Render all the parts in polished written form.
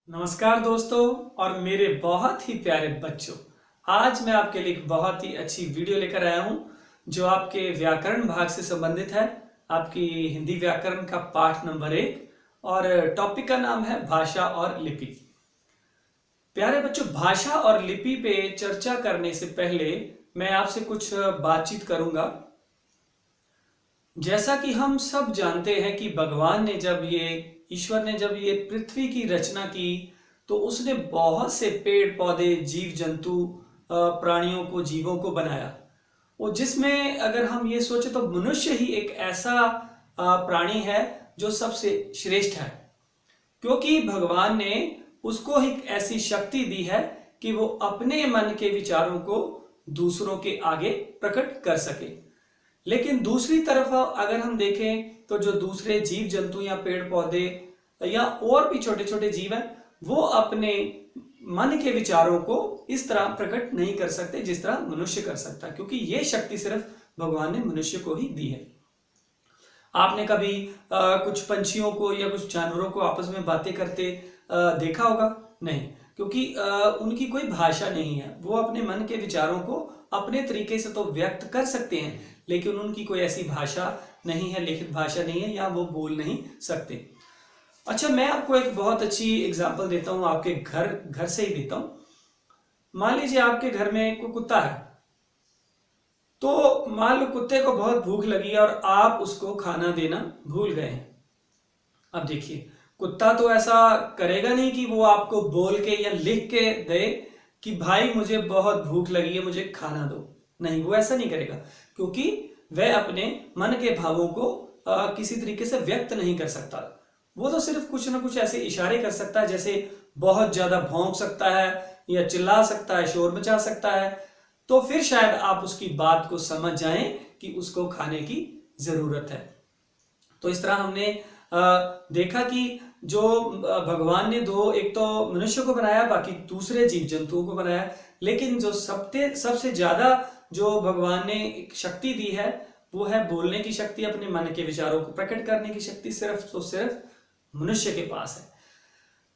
नमस्कार दोस्तों और मेरे बहुत ही प्यारे बच्चों। आज मैं आपके लिए एक बहुत ही अच्छी वीडियो लेकर आया हूं जो आपके व्याकरण भाग से संबंधित है। आपकी हिंदी व्याकरण का पाठ नंबर 1 और टॉपिक का नाम है भाषा और लिपि। प्यारे बच्चों, भाषा और लिपि पे चर्चा करने से पहले मैं आपसे कुछ बातचीत करूंगा। जैसा कि हम सब जानते हैं कि भगवान ने ईश्वर ने जब ये पृथ्वी की रचना की तो उसने बहुत से पेड़ पौधे, जीव जंतु, प्राणियों को, जीवों को बनाया। और जिसमें अगर हम ये सोचे तो मनुष्य ही एक ऐसा प्राणी है जो सबसे श्रेष्ठ है, क्योंकि भगवान ने उसको एक ऐसी शक्ति दी है कि वो अपने मन के विचारों को दूसरों के आगे प्रकट कर सके। लेकिन दूसरी तरफ अगर हम देखें तो जो दूसरे जीव जंतु या पेड़ पौधे या और भी छोटे छोटे जीव हैं, वो अपने मन के विचारों को इस तरह प्रकट नहीं कर सकते जिस तरह मनुष्य कर सकता है, क्योंकि ये शक्ति सिर्फ भगवान ने मनुष्य को ही दी है। आपने कभी कुछ पंछियों को या कुछ जानवरों को आपस में बातें करते देखा होगा? नहीं, क्योंकि उनकी कोई भाषा नहीं है। वो अपने मन के विचारों को अपने तरीके से तो व्यक्त कर सकते हैं, लेकिन उनकी कोई ऐसी भाषा नहीं है, लिखित भाषा नहीं है, या वो बोल नहीं सकते। अच्छा, मैं आपको एक बहुत अच्छी एग्जांपल देता हूं, आपके घर से ही देता हूं। मान लीजिए आपके घर में कोई कुत्ता है, तो मान लो कुत्ते को बहुत भूख लगी और आप उसको खाना देना भूल गए हैं। अब देखिए, कुत्ता तो ऐसा करेगा नहीं कि वो आपको बोल के या लिख के दे कि भाई मुझे बहुत भूख लगी है, मुझे खाना दो। नहीं, वो ऐसा नहीं करेगा, क्योंकि वह अपने मन के भावों को किसी तरीके से व्यक्त नहीं कर सकता। वो तो सिर्फ कुछ ना कुछ ऐसे इशारे कर सकता है, जैसे बहुत ज्यादा भौंक सकता है या चिल्ला सकता है, शोर मचा सकता है। तो फिर शायद आप उसकी बात को समझ जाएं कि उसको खाने की जरूरत है। तो इस तरह हमने देखा कि जो भगवान ने एक तो मनुष्य को बनाया, बाकी दूसरे जीव जंतुओं को बनाया, लेकिन जो सबसे ज्यादा जो भगवान ने एक शक्ति दी है वो है बोलने की शक्ति, अपने मन के विचारों को प्रकट करने की शक्ति सिर्फ मनुष्य के पास है।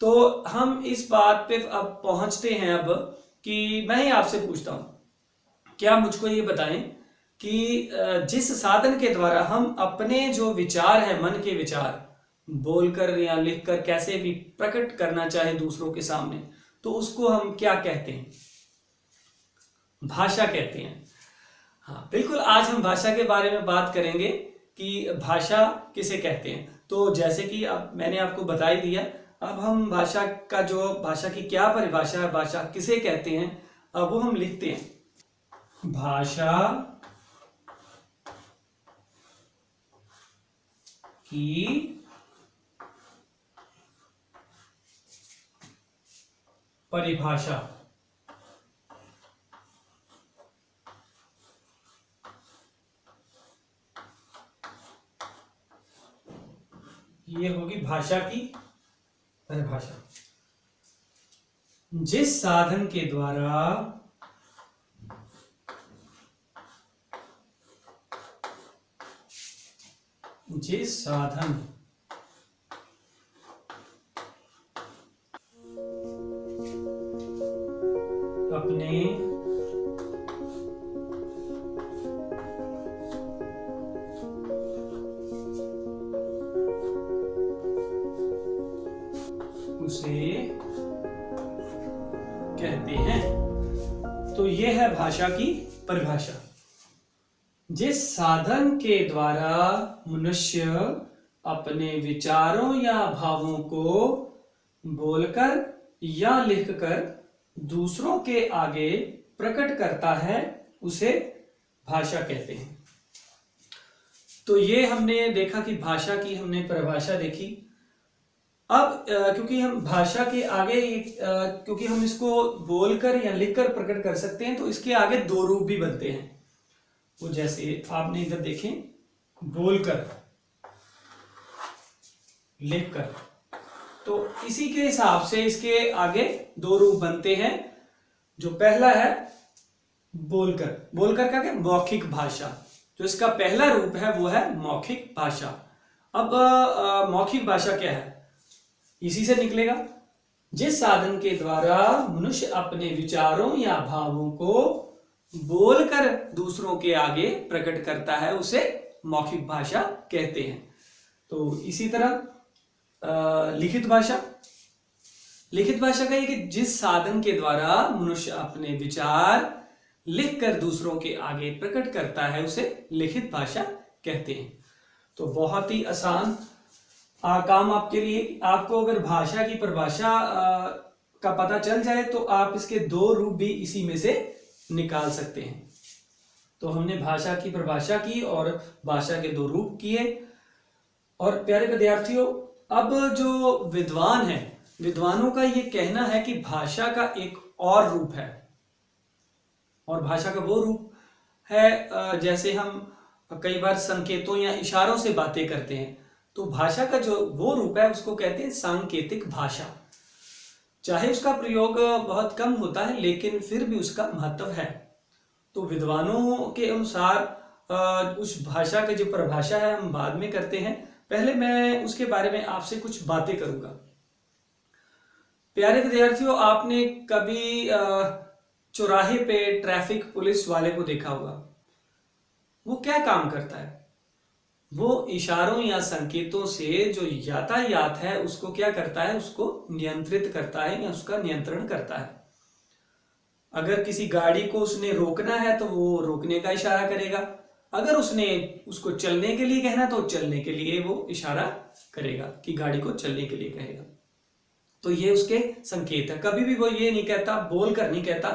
तो हम इस बात पे अब पहुंचते हैं अब कि मैं ही आपसे पूछता हूं, क्या मुझको ये बताएं कि जिस साधन के द्वारा हम अपने जो विचार है, मन के विचार, बोलकर या लिखकर कैसे भी प्रकट करना चाहे दूसरों के सामने, तो उसको हम क्या कहते हैं? भाषा कहते हैं। हाँ बिल्कुल, आज हम भाषा के बारे में बात करेंगे कि भाषा किसे कहते हैं। तो जैसे कि अब मैंने आपको बता ही दिया, अब हम भाषा की क्या परिभाषा है, भाषा किसे कहते हैं, अब वो हम लिखते हैं। भाषा की परिभाषा ये होगी भाषा की परिभाषा। जिस साधन के द्वारा अपने उसे कहते हैं। तो यह है भाषा की परिभाषा। जिस साधन के द्वारा मनुष्य अपने विचारों या भावों को बोलकर या लिखकर दूसरों के आगे प्रकट करता है, उसे भाषा कहते हैं। तो ये हमने देखा कि भाषा की हमने परिभाषा देखी। अब क्योंकि हम भाषा के आगे क्योंकि हम इसको बोलकर या लिखकर प्रकट कर सकते हैं, तो इसके आगे दो रूप भी बनते हैं। वो जैसे आपने इधर देखें, बोलकर, लिखकर, तो इसी के हिसाब से इसके आगे दो रूप बनते हैं। जो पहला है बोलकर, बोलकर का क्या, मौखिक भाषा। जो इसका पहला रूप है वो है मौखिक भाषा। अब मौखिक भाषा क्या है, इसी से निकलेगा। जिस साधन के द्वारा मनुष्य अपने विचारों या भावों को बोलकर दूसरों के आगे प्रकट करता है उसे मौखिक भाषा कहते हैं। तो इसी तरह लिखित भाषा, लिखित भाषा का ये कि जिस साधन के द्वारा मनुष्य अपने विचार लिखकर दूसरों के आगे प्रकट करता है उसे लिखित भाषा कहते हैं। तो बहुत ही आसान काम आपके लिए। आपको अगर भाषा की परिभाषा का पता चल जाए तो आप इसके दो रूप भी इसी में से निकाल सकते हैं। तो हमने भाषा की परिभाषा की और भाषा के दो रूप किए। और प्यारे विद्यार्थियों, अब जो विद्वान है, विद्वानों का ये कहना है कि भाषा का एक और रूप है, और भाषा का वो रूप है जैसे हम कई बार संकेतों या इशारों से बातें करते हैं, तो भाषा का जो वो रूप है उसको कहते हैं सांकेतिक भाषा। चाहे उसका प्रयोग बहुत कम होता है लेकिन फिर भी उसका महत्व है। तो विद्वानों के अनुसार उस भाषा की जो परिभाषा है हम बाद में करते हैं, पहले मैं उसके बारे में आपसे कुछ बातें करूंगा। प्यारे विद्यार्थियों, आपने कभी चौराहे पे ट्रैफिक पुलिस वाले को देखा होगा। वो क्या काम करता है? वो इशारों या संकेतों से जो यातायात है उसको क्या करता है, उसको नियंत्रित करता है या उसका नियंत्रण करता है। अगर किसी गाड़ी को उसने रोकना है तो वो रोकने का इशारा करेगा, अगर उसने उसको चलने के लिए कहना तो चलने के लिए वो इशारा करेगा कि गाड़ी को चलने के लिए कहेगा। तो ये उसके संकेत है। कभी भी वो ये नहीं कहता, बोल कर नहीं कहता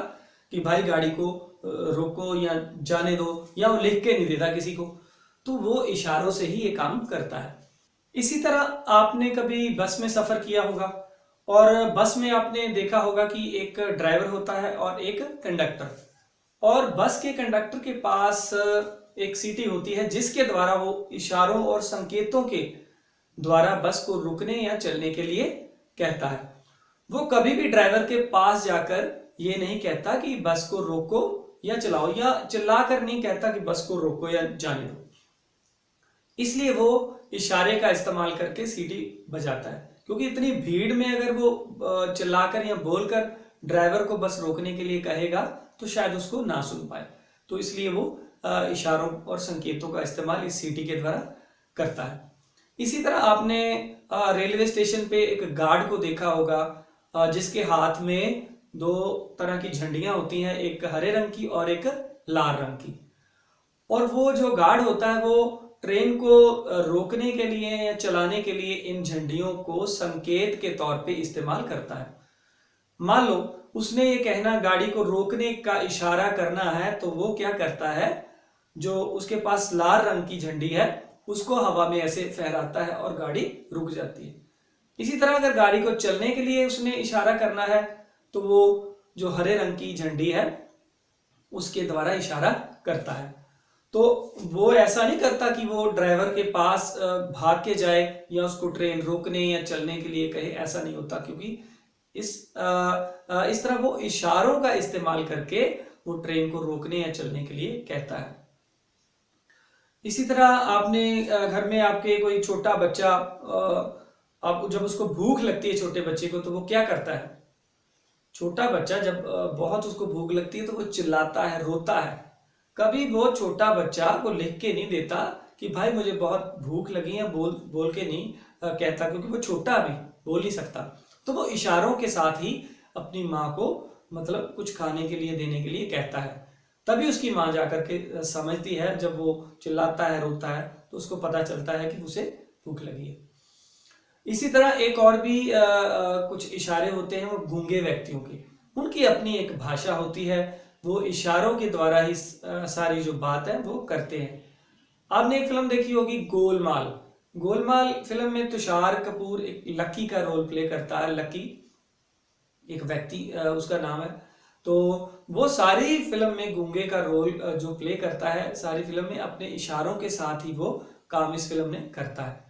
कि भाई गाड़ी को रोको या जाने दो, या वो लिख के नहीं देता किसी को, तो वो इशारों से ही ये काम करता है। इसी तरह आपने कभी बस में सफर किया होगा और बस में आपने देखा होगा कि एक ड्राइवर होता है और एक कंडक्टर, और बस के कंडक्टर के पास एक सीटी होती है जिसके द्वारा वो इशारों और संकेतों के द्वारा बस को रुकने या चलने के लिए कहता है। वो कभी भी ड्राइवर के पास जाकर ये नहीं कहता कि बस को रोको या चलाओ, या चिल्लाकर नहीं कहता कि बस को रोको या जाने दो। इसलिए वो इशारे का इस्तेमाल करके सीटी बजाता है, क्योंकि इतनी भीड़ में अगर वो चिल्लाकर या बोलकर ड्राइवर को बस रोकने के लिए कहेगा तो शायद उसको ना सुन पाए। तो इसलिए वो इशारों और संकेतों का इस्तेमाल इस सीटी के द्वारा करता है। इसी तरह आपने रेलवे स्टेशन पे एक गार्ड को देखा होगा जिसके हाथ में दो तरह की झंडियां होती हैं, एक हरे रंग की और एक लाल रंग की। और वो जो गार्ड होता है वो ट्रेन को रोकने के लिए या चलाने के लिए इन झंडियों को संकेत के तौर पे इस्तेमाल करता है। मान लो उसने ये कहना, गाड़ी को रोकने का इशारा करना है, तो वो क्या करता है, जो उसके पास लाल रंग की झंडी है उसको हवा में ऐसे फहराता है और गाड़ी रुक जाती है। इसी तरह अगर गाड़ी को चलने के लिए उसने इशारा करना है तो वो जो हरे रंग की झंडी है उसके द्वारा इशारा करता है। तो वो ऐसा नहीं करता कि वो ड्राइवर के पास भाग के जाए या उसको ट्रेन रोकने या चलने के लिए कहे, ऐसा नहीं होता, क्योंकि इस तरह वो इशारों का इस्तेमाल करके वो ट्रेन को रोकने या चलने के लिए कहता है। इसी तरह आपने घर में आपके कोई छोटा बच्चा, आप जब उसको भूख लगती है छोटे बच्चे को, तो वो क्या करता है? छोटा बच्चा जब बहुत उसको भूख लगती है तो वो चिल्लाता है, रोता है। कभी वो छोटा बच्चा वो लिख के नहीं देता कि भाई मुझे बहुत भूख लगी है, बोल के नहीं कहता, क्योंकि वो छोटा भी बोल नहीं सकता। तो वो इशारों के साथ ही अपनी माँ को मतलब कुछ खाने के लिए देने के लिए कहता है। तभी उसकी माँ जाकर के समझती है, जब वो चिल्लाता है, रोता है, तो उसको पता चलता है कि उसे भूख लगी है। इसी तरह एक और भी कुछ इशारे होते हैं वो गूंगे व्यक्तियों के, उनकी अपनी एक भाषा होती है, वो इशारों के द्वारा ही सारी जो बात है वो करते हैं। आपने एक फिल्म देखी होगी गोलमाल। गोलमाल फिल्म में तुषार कपूर एक लकी का रोल प्ले करता है। लकी एक व्यक्ति उसका नाम है। तो वो सारी फिल्म में गूंगे का रोल जो प्ले करता है, सारी फिल्म में अपने इशारों के साथ ही वो काम इस फिल्म में करता है।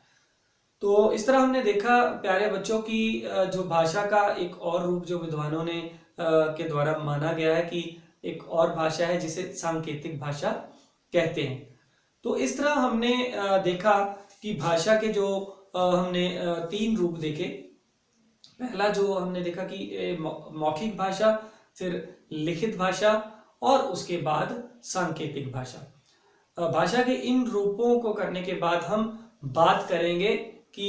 तो इस तरह हमने देखा प्यारे बच्चों की जो भाषा का एक और रूप जो विद्वानों ने के द्वारा माना गया है कि एक और भाषा है जिसे सांकेतिक भाषा कहते हैं। तो इस तरह हमने देखा कि भाषा के जो हमने तीन रूप देखे, पहला जो हमने देखा कि मौखिक भाषा, फिर लिखित भाषा और उसके बाद सांकेतिक भाषा। भाषा के इन रूपों को करने के बाद हम बात करेंगे कि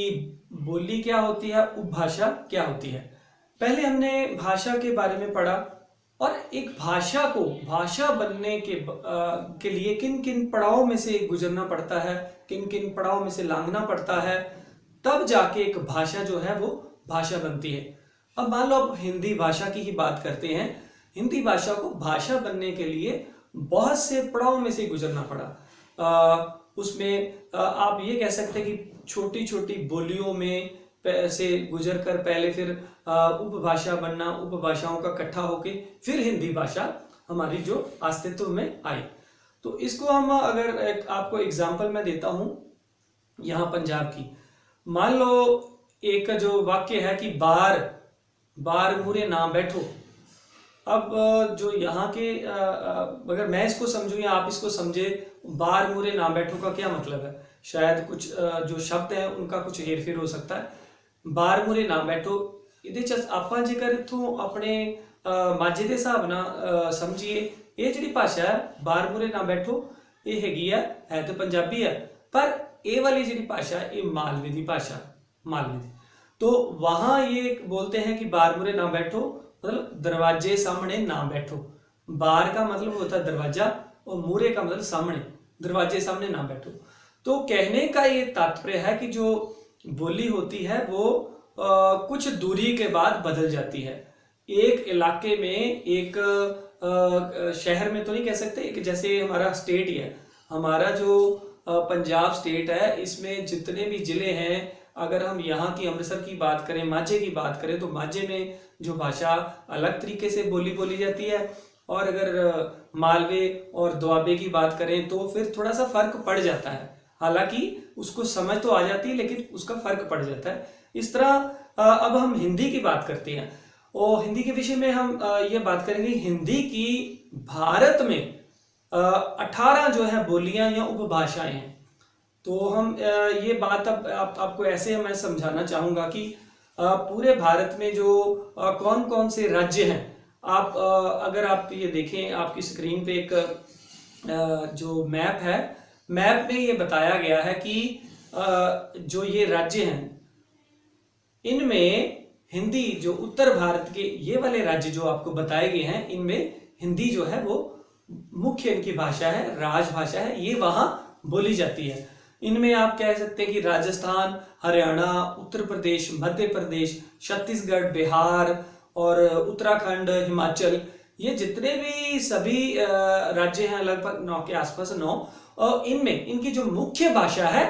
बोली क्या होती है, उपभाषा क्या होती है। पहले हमने भाषा के बारे में पढ़ा और एक भाषा को भाषा बनने के लिए किन किन पड़ावों में से गुजरना पड़ता है, किन किन पड़ावों में से लांघना पड़ता है, तब जाके एक भाषा जो है वो भाषा बनती है। अब मान लो आप हिंदी भाषा की ही बात करते हैं। हिंदी भाषा को भाषा बनने के लिए बहुत से पड़ावों में से गुजरना पड़ा। उसमें आप ये कह सकते हैं कि छोटी छोटी बोलियों में से गुजर कर पहले फिर उपभाषा बनना, उपभाषाओं का इकट्ठा होके फिर हिंदी भाषा हमारी जो अस्तित्व में आई। तो इसको हम अगर आपको एग्जाम्पल मैं देता हूं यहाँ पंजाब की, मान लो एक जो वाक्य है कि बार बार मुरे ना बैठो। अब जो यहाँ के अगर मैं इसको समझूं या आप इसको समझे, बार मुरे ना बैठो का क्या मतलब है, शायद कुछ जो शब्द हैं उनका कुछ हेरफेर हो सकता है। बार मुरे ना बैठो ਇਹਦੇ ਚ ਆਪਾਂ ਜੇਕਰ इत्थों अपने ਮਾਝੇ ਦੇ ਹਿਸਾਬ ਨਾਲ ਸਮਝੀਏ, ਇਹ ਜਿਹੜੀ ਭਾਸ਼ਾ ਹੈ ਬਾਰ ਮੁਰੇ ਨਾ ਬੈਠੋ, ਇਹ ਹੈਗੀ ਹੈ ਤਾਂ ਪੰਜਾਬੀ है, पर ये वाली जी भाषा ये मालवे की भाषा, मालवे की। तो वहां ये बोलते हैं कि बार मुरे ना बैठो, मतलब दरवाजे सामने ना बैठो। बार का मतलब होता है दरवाजा और मुरे का मतलब सामने, दरवाजे सामने ना बैठो। तो कहने का ये तात्पर्य है कि जो बोली होती है वो कुछ दूरी के बाद बदल जाती है। एक इलाके में, एक शहर में तो नहीं कह सकते, एक जैसे हमारा स्टेट ही है, हमारा जो पंजाब स्टेट है, इसमें जितने भी जिले हैं, अगर हम यहाँ की अमृतसर की बात करें, माझे की बात करें, तो माझे में जो भाषा अलग तरीके से बोली जाती है, और अगर मालवे और दोआबे की बात करें तो फिर थोड़ा सा फर्क पड़ जाता है। हालांकि उसको समझ तो आ जाती है लेकिन उसका फर्क पड़ जाता है। इस तरह अब हम हिंदी की बात करते हैं और हिंदी के विषय में हम ये बात करेंगे। हिंदी की भारत में 18 जो है बोलियां या उपभाषाएं हैं। तो हम ये बात अब आपको ऐसे मैं समझाना चाहूंगा कि पूरे भारत में जो कौन कौन से राज्य हैं, आप अगर आप ये देखें आपकी स्क्रीन पे एक जो मैप है, मैप में ये बताया गया है कि जो ये राज्य हैं इनमें हिंदी, जो उत्तर भारत के ये वाले राज्य जो आपको बताए गए हैं, इनमें हिंदी जो है वो मुख्य इनकी भाषा है, राजभाषा है, ये वहां बोली जाती है। इनमें आप कह सकते हैं कि राजस्थान, हरियाणा, उत्तर प्रदेश, मध्य प्रदेश, छत्तीसगढ़, बिहार और उत्तराखंड, हिमाचल, ये जितने भी सभी राज्य हैं, लगभग 9 के आसपास 9, और इनमें इनकी जो मुख्य भाषा है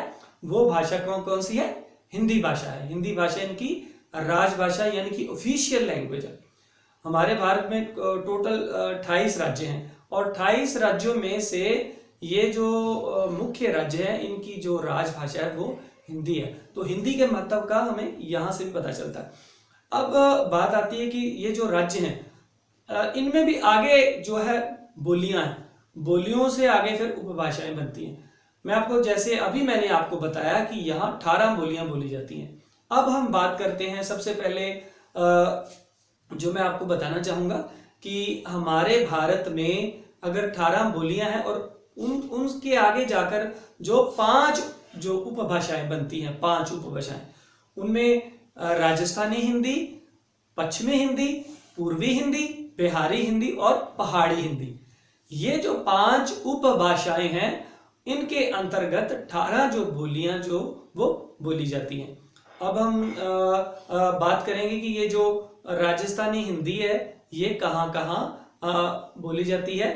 वो भाषा कौन कौन सी है? हिंदी भाषा है। हिंदी भाषा इनकी राजभाषा यानी कि ऑफिशियल लैंग्वेज है। हमारे भारत में टोटल 28 राज्य हैं और 28 राज्यों में से ये जो मुख्य राज्य है इनकी जो राजभाषा है वो हिंदी है। तो हिंदी के महत्व का हमें यहाँ से भी पता चलता है। अब बात आती है कि ये जो राज्य हैं इनमें भी आगे जो है बोलियां हैं, बोलियों से आगे फिर उपभाषाएं बनती हैं। मैं आपको जैसे अभी मैंने आपको बताया कि यहाँ 18 बोलियां बोली जाती हैं। अब हम बात करते हैं, सबसे पहले जो मैं आपको बताना चाहूंगा कि हमारे भारत में अगर 18 बोलियां हैं और उनके आगे जाकर जो 5 जो उपभाषाएं बनती हैं, 5 उपभाषाएं, उनमें राजस्थानी हिंदी, पश्चिमी हिंदी, पूर्वी हिंदी, बिहारी हिंदी और पहाड़ी हिंदी, ये जो 5 उपभाषाएं हैं इनके अंतर्गत 18 जो बोलियां जो वो बोली जाती हैं। अब हम बात करेंगे कि ये जो राजस्थानी हिंदी है ये कहाँ कहाँ बोली जाती है।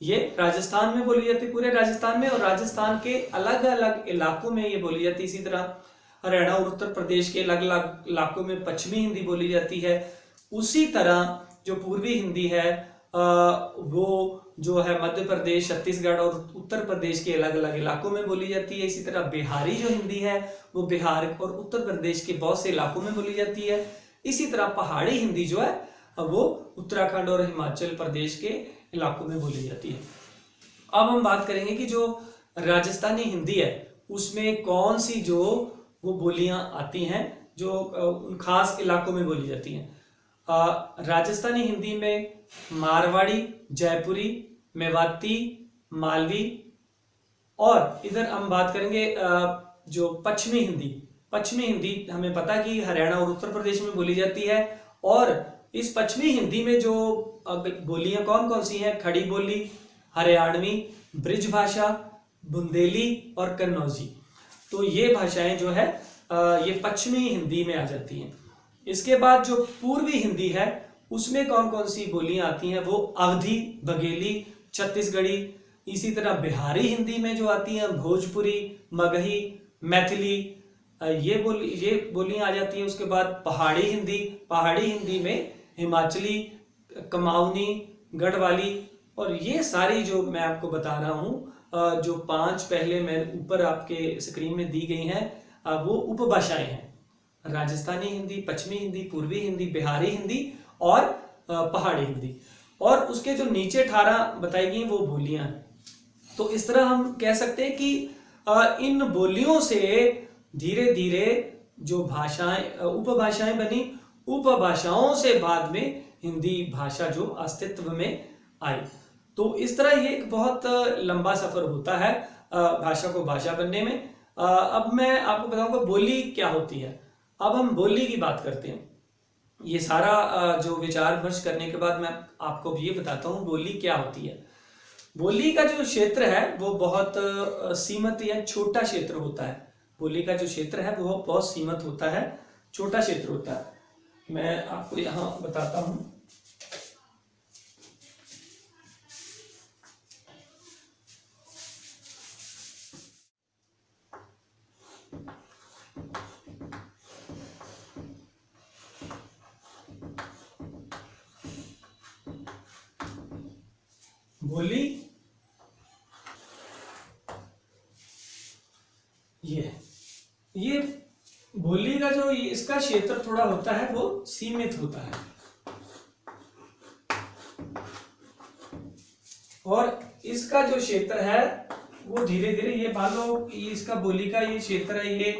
ये राजस्थान में बोली जाती है, पूरे राजस्थान में, और राजस्थान के अलग अलग इलाकों में ये बोली जाती है। इसी तरह हरियाणा और उत्तर प्रदेश के अलग अलग इलाकों में पश्चिमी हिंदी बोली जाती है। उसी तरह जो पूर्वी हिंदी है वो जो है मध्य प्रदेश, छत्तीसगढ़ और उत्तर प्रदेश के अलग अलग इलाकों में बोली जाती है। इसी तरह बिहारी जो हिंदी है वो बिहार और उत्तर प्रदेश के बहुत से इलाकों में बोली जाती है। इसी तरह पहाड़ी हिंदी जो है वो उत्तराखंड और हिमाचल प्रदेश के इलाकों में बोली जाती है। अब हम बात करेंगे कि जो राजस्थानी हिंदी है उसमें कौन सी जो वो बोलियां आती हैं जो उन खास इलाकों में बोली जाती हैं। राजस्थानी हिंदी में मारवाड़ी, जयपुरी, मेवाती, मालवी, और इधर हम बात करेंगे जो पश्चिमी हिंदी। पश्चिमी हिंदी हमें पता है कि हरियाणा और उत्तर प्रदेश में बोली जाती है। और इस पश्चिमी हिंदी में जो बोलियां कौन कौन सी हैं? खड़ी बोली, हरियाणवी, ब्रिज भाषा, बुंदेली और कन्नौजी। तो ये भाषाएं जो है ये पश्चिमी हिंदी में आ जाती हैं। इसके बाद जो पूर्वी हिंदी है उसमें कौन कौन सी बोलियां आती हैं? वो अवधी, बघेली, छत्तीसगढ़ी। इसी तरह बिहारी हिंदी में जो आती हैं भोजपुरी, मगही, मैथिली, ये बोलियां आ जाती हैं। उसके बाद पहाड़ी हिंदी में हिमाचली, कुमाऊनी, गढ़वाली, और ये सारी जो मैं आपको बता रहा हूँ जो 5 पहले मैं ऊपर आपके स्क्रीन में दी गई हैं वो उपभाषाएं हैं। राजस्थानी हिंदी, पश्चिमी हिंदी, पूर्वी हिंदी, बिहारी हिंदी और पहाड़ी हिंदी। और उसके जो नीचे 18 बताई गई वो बोलियां हैं। तो इस तरह हम कह सकते हैं कि इन बोलियों से धीरे धीरे जो भाषाएं उपभाषाएं बनी, उपभाषाओं से बाद में हिंदी भाषा जो अस्तित्व में आई। तो इस तरह ये एक बहुत लंबा सफर होता है भाषा को भाषा बनने में। अब मैं आपको बताऊंगा बोली क्या होती है। अब हम बोली की बात करते हैं। ये सारा जो विचार विमर्श करने के बाद मैं आपको ये बताता हूँ बोली क्या होती है। बोली का जो क्षेत्र है वो बहुत सीमित या छोटा क्षेत्र होता है। बोली का जो क्षेत्र है वो बहुत सीमित होता है, छोटा क्षेत्र होता है। मैं आपको यहाँ बताता हूँ। बोली ये बोली का जो इसका क्षेत्र थोड़ा होता है वो सीमित होता है। और इसका जो क्षेत्र है वो धीरे धीरे, ये मान लो इसका बोली का ये क्षेत्र है, ये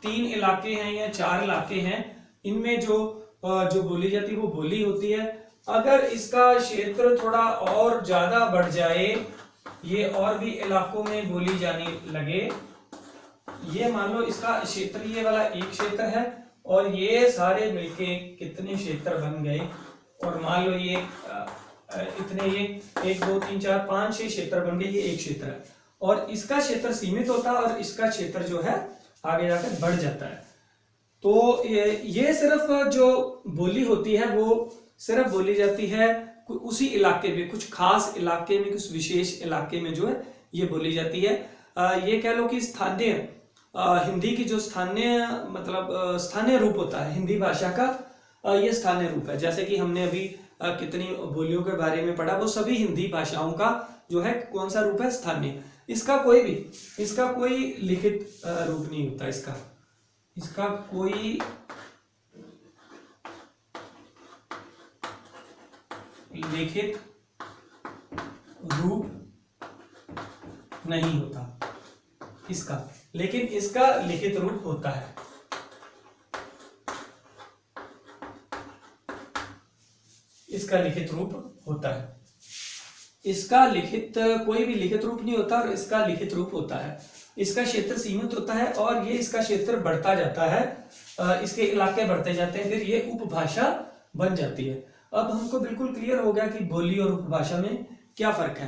3 इलाके हैं या 4 इलाके हैं। इनमें जो बोली जाती है वो बोली होती है। अगर इसका क्षेत्र थोड़ा और ज्यादा बढ़ जाए, ये और भी इलाकों में बोली जाने लगे, ये मान लो इसका क्षेत्र ये वाला एक क्षेत्र है और ये सारे मिलके कितने क्षेत्र बन गए, और मान लो ये इतने, ये 1 2 3 4 5 6 क्षेत्र बन गए, ये एक क्षेत्र है। और इसका क्षेत्र सीमित होता है और इसका क्षेत्र जो है आगे जाकर बढ़ जाता है। तो ये सिर्फ जो बोली होती है वो सिर्फ बोली जाती है उसी इलाके में, कुछ खास इलाके में, कुछ विशेष इलाके में जो है ये बोली जाती है। ये कह लो कि स्थानीय हिंदी की जो स्थानीय मतलब स्थानीय रूप होता है हिंदी भाषा का, ये स्थानीय रूप है। जैसे कि हमने अभी कितनी बोलियों के बारे में पढ़ा, वो सभी हिंदी भाषाओं का जो है कौन सा रूप है? स्थानीय। इसका कोई लिखित रूप नहीं होता। इसका कोई लिखित रूप नहीं होता इसका, लेकिन इसका लिखित रूप होता है। इसका लिखित रूप होता है। इसका लिखित कोई भी लिखित रूप नहीं होता और इसका लिखित रूप होता है। इसका क्षेत्र सीमित होता है और ये इसका क्षेत्र बढ़ता जाता है, इसके इलाके बढ़ते जाते हैं, फिर ये उपभाषा बन जाती है। अब हमको बिल्कुल क्लियर हो गया कि बोली और उपभाषा में क्या फर्क है।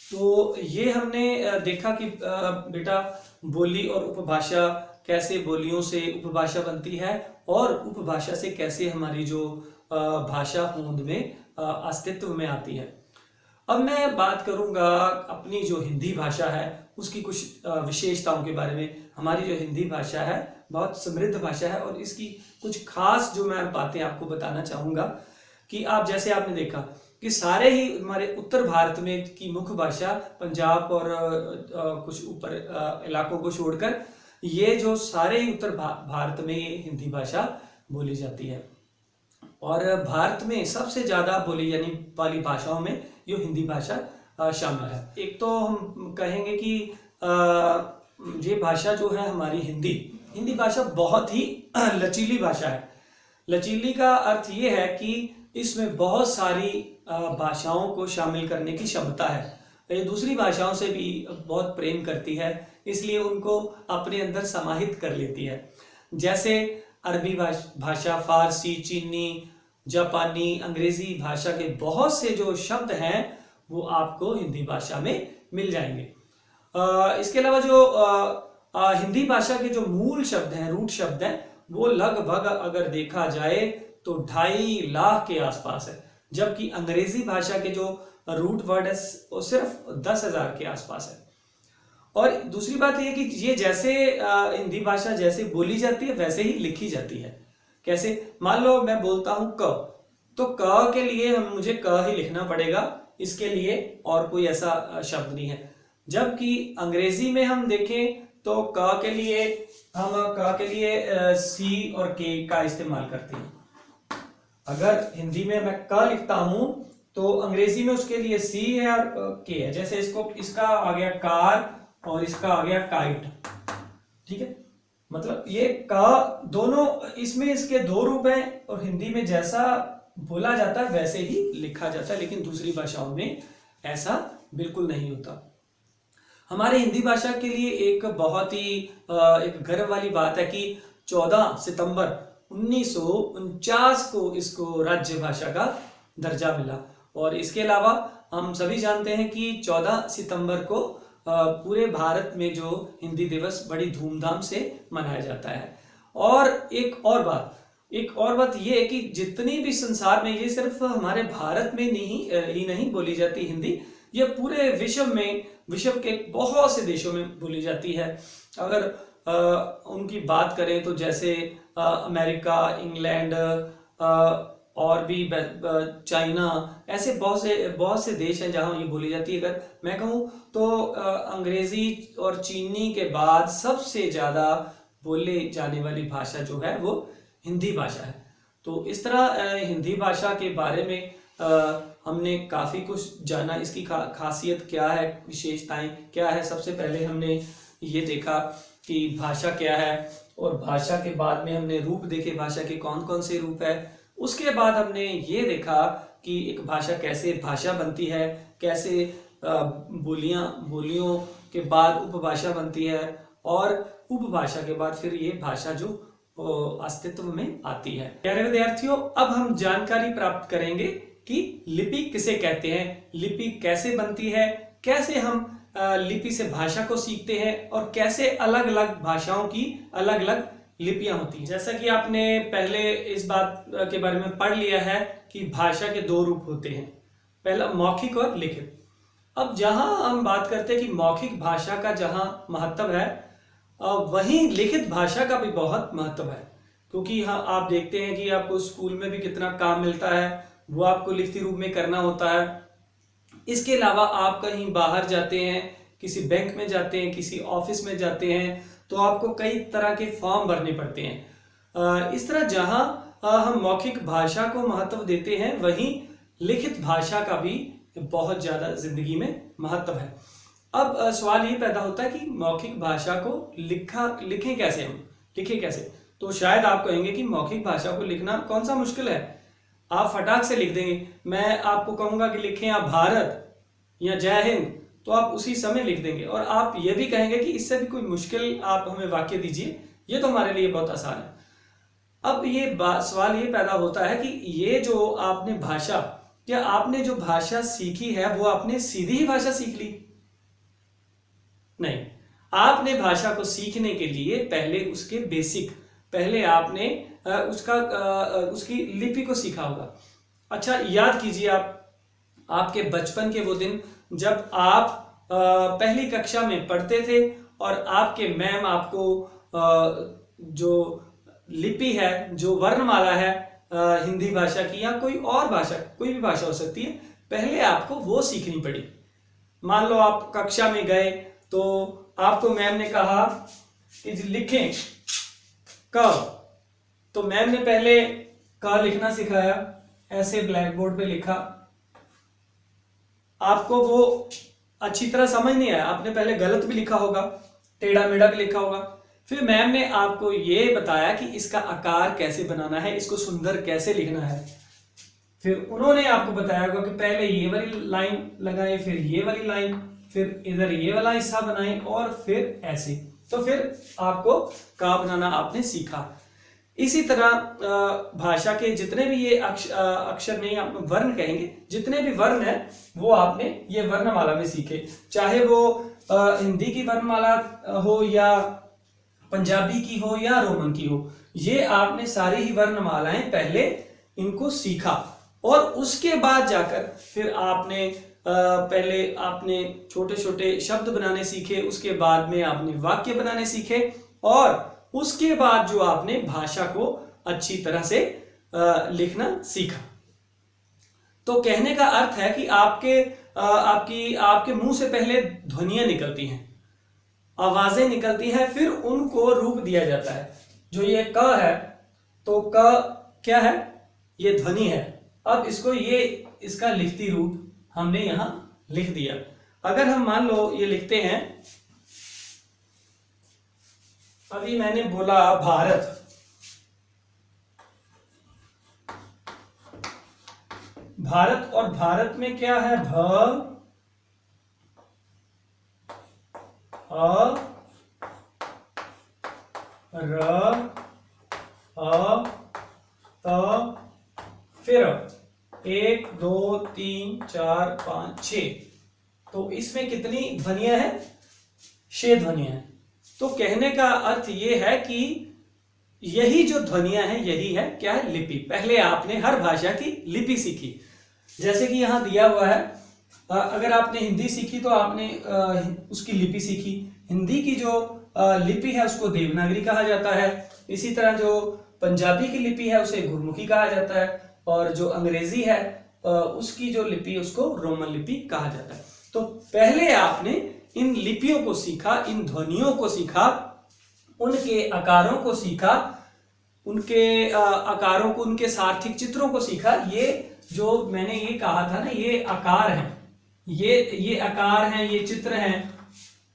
तो ये हमने देखा कि बेटा बोली और उपभाषा कैसे बोलियों से उपभाषा बनती है और उपभाषा से कैसे हमारी जो भाषा होंद में अस्तित्व में आती है। अब मैं बात करूंगा अपनी जो हिंदी भाषा है उसकी कुछ विशेषताओं के बारे में। हमारी जो हिंदी भाषा है बहुत समृद्ध भाषा है और इसकी कुछ खास जो मैं बातें आपको बताना चाहूँगा कि आप जैसे आपने देखा कि सारे ही हमारे उत्तर भारत में की मुख्य भाषा पंजाब और कुछ ऊपर इलाकों को छोड़कर ये जो सारे ही उत्तर भारत में ये हिंदी भाषा बोली जाती है। और भारत में सबसे ज़्यादा बोली जाने वाली भाषाओं में ये हिंदी भाषा शामिल है। एक तो हम कहेंगे कि ये भाषा जो है हमारी हिंदी भाषा बहुत ही लचीली भाषा है। लचीली का अर्थ ये है कि इसमें बहुत सारी भाषाओं को शामिल करने की क्षमता है। ये दूसरी भाषाओं से भी बहुत प्रेम करती है, इसलिए उनको अपने अंदर समाहित कर लेती है। जैसे अरबी भाषा, फारसी, चीनी, जापानी, अंग्रेजी भाषा के बहुत से जो शब्द हैं वो आपको हिंदी भाषा में मिल जाएंगे। इसके अलावा जो हिंदी भाषा के जो मूल शब्द हैं, रूट शब्द हैं, वो लगभग अगर देखा जाए तो 2.5 लाख के आसपास है, जबकि अंग्रेजी भाषा के जो रूट वर्ड है वो सिर्फ 10,000 के आसपास है। और दूसरी बात यह कि ये जैसे हिंदी भाषा जैसे बोली जाती है वैसे ही लिखी जाती है। कैसे? मान लो मैं बोलता हूं क, तो क के लिए मुझे क ही लिखना पड़ेगा, इसके लिए और कोई ऐसा शब्द नहीं है। जबकि अंग्रेजी में हम देखें तो क के लिए हम सी और के का इस्तेमाल करते हैं। अगर हिंदी में मैं क लिखता हूं तो अंग्रेजी में उसके लिए सी है और के है। जैसे इसका आ गया कार और इसका आ गया काइट, ठीक है। मतलब ये का दोनों, इसमें इसके 2 रूप हैं और हिंदी में जैसा बोला जाता है वैसे ही लिखा जाता है, लेकिन दूसरी भाषाओं में ऐसा बिल्कुल नहीं होता। हमारे हिंदी भाषा के लिए एक बहुत ही एक गर्व वाली बात है कि 14 सितंबर 1949 को इसको राज्य भाषा का दर्जा मिला। और इसके अलावा हम सभी जानते हैं कि 14 सितंबर को पूरे भारत में जो हिंदी दिवस बड़ी धूमधाम से मनाया जाता है। और एक और बात ये है कि जितनी भी संसार में, ये सिर्फ हमारे भारत में नहीं बोली जाती हिंदी, ये पूरे विश्व के बहुत से देशों में बोली जाती है। अगर उनकी बात करें तो जैसे अमेरिका, इंग्लैंड और भी चाइना, ऐसे बहुत से देश हैं जहां ये बोली जाती है। अगर मैं कहूँ तो अंग्रेजी और चीनी के बाद सबसे ज़्यादा बोले जाने वाली भाषा जो है वो हिंदी भाषा है। तो इस तरह हिंदी भाषा के बारे में हमने काफ़ी कुछ जाना। इसकी खासियत क्या है, विशेषताएं क्या है। सबसे पहले हमने ये देखा कि भाषा क्या है, और भाषा के बाद में हमने रूप देखे, भाषा के कौन कौन से रूप है। उसके बाद हमने ये देखा कि एक भाषा कैसे भाषा बनती है, कैसे बोलियों के बाद उपभाषा बनती है, और उपभाषा के बाद फिर ये भाषा जो अस्तित्व में आती है। प्यारे विद्यार्थियों, अब हम जानकारी प्राप्त करेंगे कि लिपि किसे कहते हैं, लिपि कैसे बनती है, कैसे हम लिपि से भाषा को सीखते हैं, और कैसे अलग अलग भाषाओं की अलग अलग लिपियां होती हैं। जैसा कि आपने पहले इस बात के बारे में पढ़ लिया है कि भाषा के 2 रूप होते हैं, पहला मौखिक और लिखित। अब जहां हम बात करते हैं कि मौखिक भाषा का जहां महत्व है, वहीं लिखित भाषा का भी बहुत महत्व है। क्योंकि हाँ, आप देखते हैं कि आपको स्कूल में भी कितना काम मिलता है, वो आपको लिखित रूप में करना होता है। इसके अलावा आप कहीं बाहर जाते हैं, किसी बैंक में जाते हैं, किसी ऑफिस में जाते हैं, तो आपको कई तरह के फॉर्म भरने पड़ते हैं। इस तरह जहां हम मौखिक भाषा को महत्व देते हैं, वहीं लिखित भाषा का भी बहुत ज़्यादा जिंदगी में महत्व है। अब सवाल ये पैदा होता है कि मौखिक भाषा को लिखें कैसे, हम लिखें कैसे। तो शायद आप कहेंगे कि मौखिक भाषा को लिखना कौन सा मुश्किल है, आप फटाक से लिख देंगे। मैं आपको कहूँगा कि लिखें आप भारत या जय हिंद, तो आप उसी समय लिख देंगे। और आप ये भी कहेंगे कि इससे भी कोई मुश्किल आप हमें वाक्य दीजिए, ये तो हमारे लिए बहुत आसान है। अब ये सवाल ये पैदा होता है कि ये जो आपने भाषा, क्या आपने जो भाषा सीखी है वो आपने सीधी ही भाषा सीख ली? नहीं, आपने भाषा को सीखने के लिए पहले उसके बेसिक, पहले आपने उसकी लिपि को सीखा होगा। अच्छा, याद कीजिए आपके बचपन के वो दिन जब आप पहली कक्षा में पढ़ते थे और आपके मैम आपको जो लिपि है, जो वर्णमाला है हिंदी भाषा की या कोई और भाषा, कोई भी भाषा हो सकती है, पहले आपको वो सीखनी पड़ी। मान लो आप कक्षा में गए तो आपको मैम ने कहा कि लिखें क, तो मैम ने पहले क लिखना सिखाया, ऐसे ब्लैक बोर्ड पे लिखा। आपको वो अच्छी तरह समझ नहीं आया, आपने पहले गलत भी लिखा होगा, टेढ़ा मेढ़ा भी लिखा होगा। फिर मैम ने आपको ये बताया कि इसका आकार कैसे बनाना है, इसको सुंदर कैसे लिखना है। फिर उन्होंने आपको बताया होगा कि पहले ये वाली लाइन लगाएं, फिर ये वाली लाइन, फिर इधर ये वाला हिस्सा बनाएं और फिर ऐसे। तो फिर आपको का बनाना आपने सीखा। इसी तरह भाषा के जितने भी ये अक्षर नहीं, आप वर्ण कहेंगे, जितने भी वर्ण है वो आपने ये वर्णमाला में सीखे, चाहे वो हिंदी की वर्णमाला हो या पंजाबी की हो या रोमन की हो। ये आपने सारी ही वर्णमालाएं पहले इनको सीखा और उसके बाद जाकर फिर आपने पहले आपने छोटे छोटे शब्द बनाने सीखे, उसके बाद में आपने वाक्य बनाने सीखे और उसके बाद जो आपने भाषा को अच्छी तरह से लिखना सीखा। तो कहने का अर्थ है कि आपके मुंह से पहले ध्वनियां निकलती हैं, आवाजें निकलती हैं, फिर उनको रूप दिया जाता है। जो ये क है, तो क क्या है? ये ध्वनि है। अब इसका लिखती रूप हमने यहां लिख दिया। अगर हम मान लो ये लिखते हैं, अभी मैंने बोला भारत, भारत, और भारत में क्या है? भ अ र अ त, फिर 1 2 3 4 5 6। तो इसमें कितनी ध्वनियां हैं? 6 ध्वनियां हैं। तो कहने का अर्थ ये है कि यही जो ध्वनियां हैं यही है क्या है? लिपि। पहले आपने हर भाषा की लिपि सीखी। जैसे कि यहां दिया हुआ है, अगर आपने हिंदी सीखी तो आपने उसकी लिपि सीखी। हिंदी की जो लिपि है उसको देवनागरी कहा जाता है। इसी तरह जो पंजाबी की लिपि है उसे गुरमुखी कहा जाता है, और जो अंग्रेजी है उसकी जो लिपि उसको रोमन लिपि कहा जाता है। तो पहले आपने इन लिपियों को सीखा, इन ध्वनियों को सीखा, उनके आकारों को सीखा, उनके आकारों को, उनके सार्थिक चित्रों को सीखा। ये जो मैंने ये कहा था ना, ये आकार हैं, ये आकार हैं, ये चित्र हैं।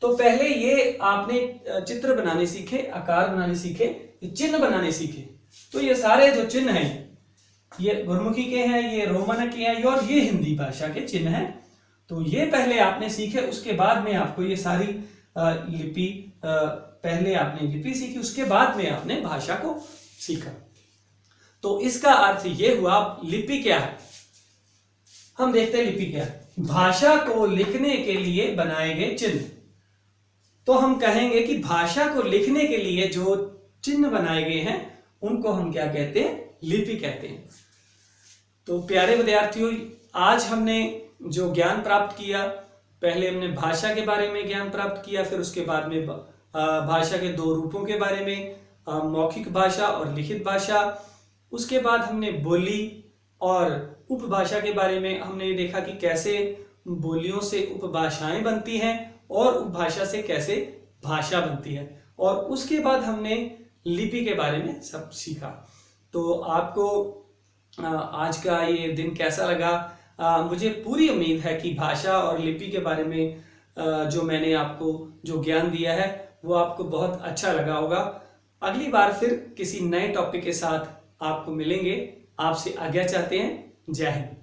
तो पहले ये आपने चित्र बनाने सीखे, आकार बनाने सीखे, चिन्ह बनाने सीखे। तो ये सारे जो चिन्ह हैं ये गुरमुखी के हैं, ये रोमन के हैं, और ये हिंदी भाषा के चिन्ह हैं। तो ये पहले आपने सीखे, उसके बाद में आपको ये सारी लिपि, पहले आपने लिपि सीखी, उसके बाद में आपने भाषा को सीखा। तो इसका अर्थ ये हुआ। लिपि क्या है? हम देखते हैं लिपि क्या है। भाषा को लिखने के लिए बनाए गए चिन्ह। तो हम कहेंगे कि भाषा को लिखने के लिए जो चिन्ह बनाए गए हैं उनको हम क्या कहते हैं? लिपि कहते हैं। तो प्यारे विद्यार्थियों, आज हमने जो ज्ञान प्राप्त किया, पहले हमने भाषा के बारे में ज्ञान प्राप्त किया, फिर उसके बाद में भाषा के 2 रूपों के बारे में, मौखिक भाषा और लिखित भाषा। उसके बाद हमने बोली और उपभाषा के बारे में हमने ये देखा कि कैसे बोलियों से उपभाषाएं बनती हैं और उपभाषा से कैसे भाषा बनती है। और उसके बाद हमने लिपि के बारे में सब सीखा। तो आपको आज का ये दिन कैसा लगा? मुझे पूरी उम्मीद है कि भाषा और लिपि के बारे में जो मैंने आपको जो ज्ञान दिया है वो आपको बहुत अच्छा लगा होगा। अगली बार फिर किसी नए टॉपिक के साथ आपको मिलेंगे। आपसे आज्ञा चाहते हैं। जय हिंद।